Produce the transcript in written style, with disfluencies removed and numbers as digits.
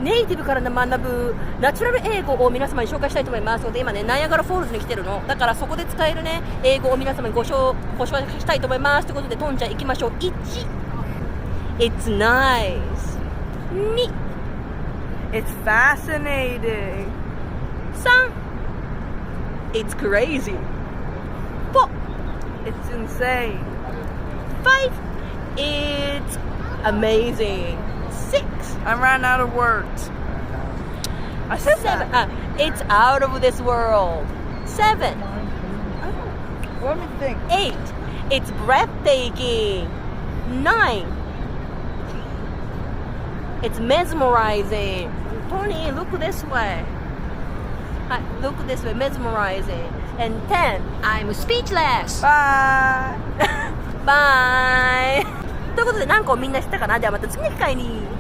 ネイティブから学ぶナチュラル英語を皆様に紹介したいと思いますので、今ねナイアガラフォールズに来てるのだから、そこで使えるね英語を皆様にご紹介したいと思いますということで、とんちゃん行きましょう。1 It's nice。 2 It's fascinating。 3 It's crazy。 4 It's insane。 5 It's amazing。 6 I ran out of words。 I said 7 that。 It's out of this world。 7 Let me think。 8 It's breathtaking。 9 It's mesmerizing。 Tony, look this way. Look this way, mesmerizing. And 10 I'm speechless。 Bye。 バイということで、何個みんな知ったかな。ではまた次の機会に。